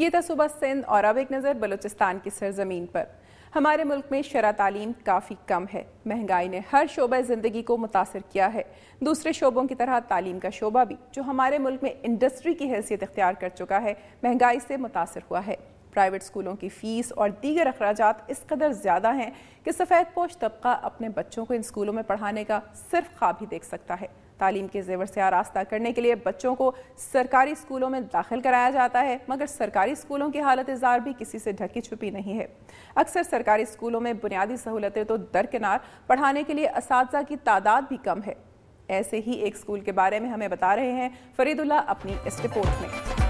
یہ تھا صبح سندھ اور اب ایک نظر بلوچستان کی سرزمین پر۔ ہمارے ملک میں شرح تعلیم کافی کم ہے۔ مہنگائی نے ہر شعبہ زندگی کو متاثر کیا ہے۔ دوسرے شعبوں کی طرح تعلیم کا شعبہ بھی، جو ہمارے ملک میں انڈسٹری کی حیثیت اختیار کر چکا ہے، مہنگائی سے متاثر ہوا ہے۔ پرائیویٹ اسکولوں کی فیس اور دیگر اخراجات اس قدر زیادہ ہیں کہ سفید پوش طبقہ اپنے بچوں کو ان اسکولوں میں پڑھانے کا صرف خواب ہی دیکھ سکتا ہے۔ تعلیم کے زیور سے آراستہ کرنے کے لیے بچوں کو سرکاری اسکولوں میں داخل کرایا جاتا ہے، مگر سرکاری اسکولوں کی حالت زار بھی کسی سے ڈھکی چھپی نہیں ہے۔ اکثر سرکاری اسکولوں میں بنیادی سہولتیں تو درکنار، پڑھانے کے لیے اساتذہ کی تعداد بھی کم ہے۔ ایسے ہی ایک اسکول کے بارے میں ہمیں بتا رہے ہیں فرید اللہ اپنی اس رپورٹ میں۔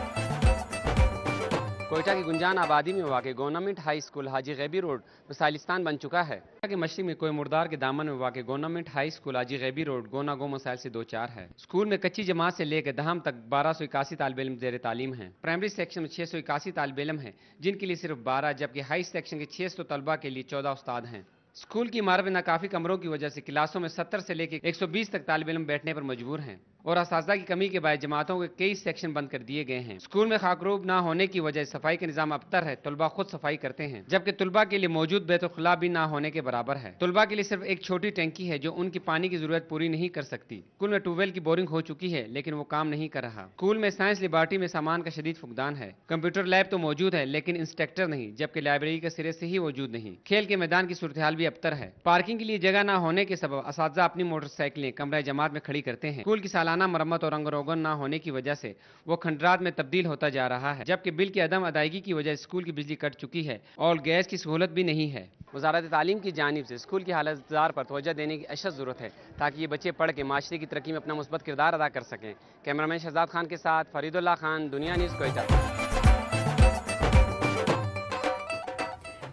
کوئٹہ کی گنجان آبادی میں واقع گورنمنٹ ہائی اسکول حاجی غیبی روڈ مثالستان بن چکا ہے۔ کہ مشرق میں کوئی مردار کے دامن میں واقع گورنمنٹ ہائی اسکول حاجی غیبی روڈ گونا گو مسائل سے دوچار ہے۔ اسکول میں کچی جماعت سے لے کر دہم تک 1281 طالب علم زیر تعلیم ہیں۔ پرائمری سیکشن میں 681 طالب علم ہیں، جن کے لیے صرف 12، جبکہ ہائی سیکشن کے 600 طلبہ کے لیے 14 استاد ہیں۔ اسکول کی عمارت میں ناکافی کمروں کی وجہ سے کلاسوں میں 70 سے لے کے 120 تک طالب علم بیٹھنے پر مجبور ہیں، اور اساتذہ کی کمی کے باعث جماعتوں کے کئی سیکشن بند کر دیے گئے ہیں۔ اسکول میں خاکروب نہ ہونے کی وجہ صفائی کا نظام ابتر ہے، طلبہ خود صفائی کرتے ہیں، جبکہ طلبہ کے لیے موجود بیت الخلاء بھی نہ ہونے کے برابر ہے۔ طلبہ کے لیے صرف ایک چھوٹی ٹینکی ہے جو ان کی پانی کی ضرورت پوری نہیں کر سکتی۔ اسکول میں ٹیوب ویل کی بورنگ ہو چکی ہے، لیکن وہ کام نہیں کر رہا۔ اسکول میں سائنس لیبارٹری میں سامان کا شدید فقدان ہے۔ کمپیوٹر لیب تو موجود ہے، لیکن انسٹرکٹر نہیں، جبکہ لائبریری کا سرے سے ہی موجود نہیں۔ کھیل کے میدان کی صورتحال بھی ابتر ہے۔ پارکنگ کے لیے جگہ نہ ہونے کے سبب اساتذہ اپنی موٹر سائیکلیں کمرہ جماعت میں کھڑی کرتے ہیں۔ اسکول کی سالانہ مرمت اور رنگ روگن نہ ہونے کی وجہ سے وہ کھنڈرات میں تبدیل ہوتا جا رہا ہے، جبکہ بل کی عدم ادائیگی کی وجہ سے اسکول کی بجلی کٹ چکی ہے اور گیس کی سہولت بھی نہیں ہے۔ وزارت تعلیم کی جانب سے اسکول کی حالت زار پر توجہ دینے کی اشد ضرورت ہے، تاکہ یہ بچے پڑھ کے معاشرے کی ترقی میں اپنا مثبت کردار ادا کر سکیں۔ کیمرامین شہزاد خان کے ساتھ فرید اللہ خان، دنیا نیوز، کوئٹہ۔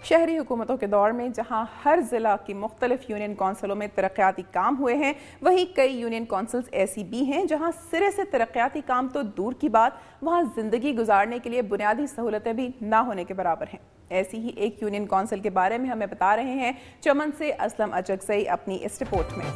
شہری حکومتوں کے دور میں جہاں ہر ضلع کی مختلف یونین کونسلوں میں ترقیاتی کام ہوئے ہیں، وہیں کئی یونین کونسلز ایسی بھی ہیں جہاں سرے سے ترقیاتی کام تو دور کی بات، وہاں زندگی گزارنے کے لیے بنیادی سہولتیں بھی نہ ہونے کے برابر ہیں۔ ایسی ہی ایک یونین کونسل کے بارے میں ہمیں بتا رہے ہیں چمن سے اسلم اچکزئی اپنی اس رپورٹ میں۔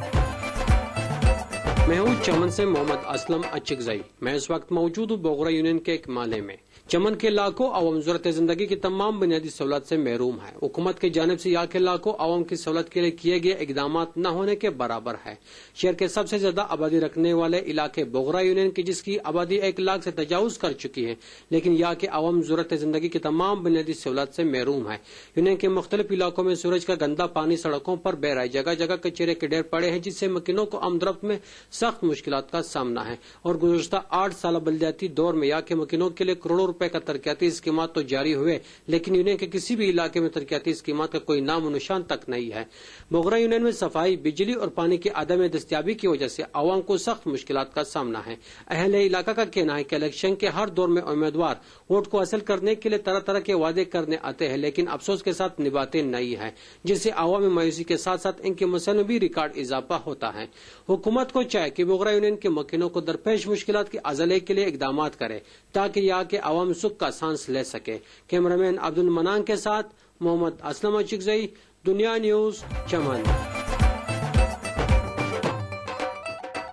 میں ہوں چمن سے محمد اسلم اچکزئی۔ میں اس وقت موجود ہوں بوگرا یونین کے ایک محلے میں۔ چمن کے لاکھوں عوام ضرورت زندگی کی تمام بنیادی سہولت سے محروم ہے۔ حکومت کی جانب سے یہاں کے لاکھوں عوام کی سہولت کے لیے کیے گئے اقدامات نہ ہونے کے برابر ہے۔ شہر کے سب سے زیادہ آبادی رکھنے والے علاقے بوگرا یونین کی، جس کی آبادی 1 لاکھ سے تجاوز کر چکی ہے، لیکن یہاں کے عوام ضرورت زندگی کی تمام بنیادی سہولت سے محروم ہے۔ یونین کے مختلف علاقوں میں سورج کا گندا پانی سڑکوں پر بہ رہا ہے، جگہ جگہ کچرے کے ڈھیر پڑے ہیں، جس سے مکینوں کو آمد میں سخت مشکلات کا سامنا ہے۔ اور گزشتہ 8 سالہ بلدیاتی دور میں یہاں کے مکینوں کے لیے کروڑوں روپے کا ترقیاتی اسکیمات تو جاری ہوئے، لیکن یونین کے کسی بھی علاقے میں ترقیاتی اسکیمات کا کوئی نام و نشان تک نہیں ہے۔ بوگرا یونین میں صفائی، بجلی اور پانی کی عدم دستیابی کی وجہ سے عوام کو سخت مشکلات کا سامنا ہے۔ اہل علاقہ کا کہنا ہے کہ الیکشن کے ہر دور میں امیدوار ووٹ کو حاصل کرنے کے لیے طرح طرح کے وعدے کرنے آتے ہیں، لیکن افسوس کے ساتھ نبھاتے نہیں ہیں، جس سے عوامی مایوسی کے ساتھ ساتھ ان کے مسائل میں بھی ریکارڈ اضافہ ہوتا ہے۔ حکومت کو چاہے کہ بوگرا یونین کے مکینوں کو درپیش مشکلات کے ازالے کے لیے اقدامات کرے، تاکہ یہاں کے عوام سکھ کا سانس لے سکے۔ کیمرامین عبد المنان کے ساتھ محمد اسلم اچکزئی، دنیا نیوز، چمن۔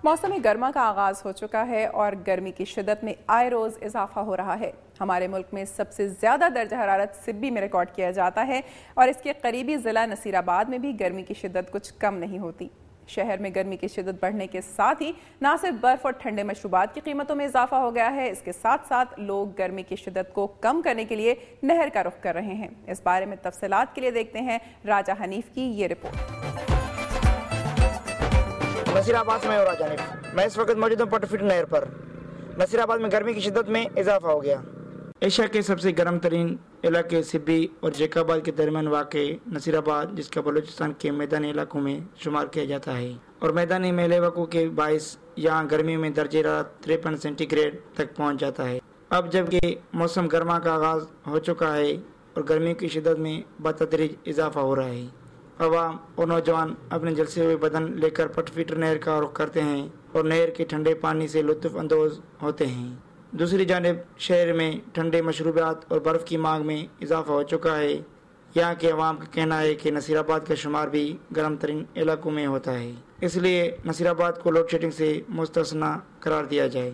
موسم گرما کا آغاز ہو چکا ہے اور گرمی کی شدت میں آئے روز اضافہ ہو رہا ہے۔ ہمارے ملک میں سب سے زیادہ درجہ حرارت سبی میں ریکارڈ کیا جاتا ہے، اور اس کے قریبی ضلع نصیر آباد میں بھی گرمی کی شدت کچھ کم نہیں ہوتی۔ شہر میں گرمی کی شدت بڑھنے کے ساتھ ہی نہ صرف برف اور ٹھنڈے مشروبات کی قیمتوں میں اضافہ ہو گیا ہے، اس کے ساتھ ساتھ لوگ گرمی کی شدت کو کم کرنے کے لیے نہر کا رخ کر رہے ہیں۔ اس بارے میں تفصیلات کے لیے دیکھتے ہیں راجہ حنیف کی یہ رپورٹ۔ نصیر آباد سے میں اور راجہ حنیف۔ میں اس وقت موجود ہوں پٹ فٹ نہر پر۔ نصیر آباد میں گرمی کی شدت میں اضافہ ہو گیا۔ ایشیا کے سب سے گرم ترین علاقے سبی اور جیکاباد کے درمیان واقع نصیر آباد، جس کا بلوچستان کے میدانی علاقوں میں شمار کیا جاتا ہے، اور میدانی میلے وقوع کے باعث یہاں گرمی میں درجہ حرارت 53 سینٹی گریڈ تک پہنچ جاتا ہے۔ اب جبکہ موسم گرما کا آغاز ہو چکا ہے اور گرمی کی شدت میں بتدریج اضافہ ہو رہا ہے، عوام اور نوجوان اپنے جلسے ہوئے بدن لے کر پٹ فٹر نہر کا رخ کرتے ہیں اور نہر کے ٹھنڈے پانی سے لطف اندوز ہوتے ہیں۔ دوسری جانب شہر میں ٹھنڈے مشروبات اور برف کی مانگ میں اضافہ ہو چکا ہے۔ یہاں کے عوام کا کہنا ہے کہ نصیر آباد کا شمار بھی گرم ترین علاقوں میں ہوتا ہے، اس لیے نصیر آباد کو لوڈ شیڈنگ سے مستثنی قرار دیا جائے۔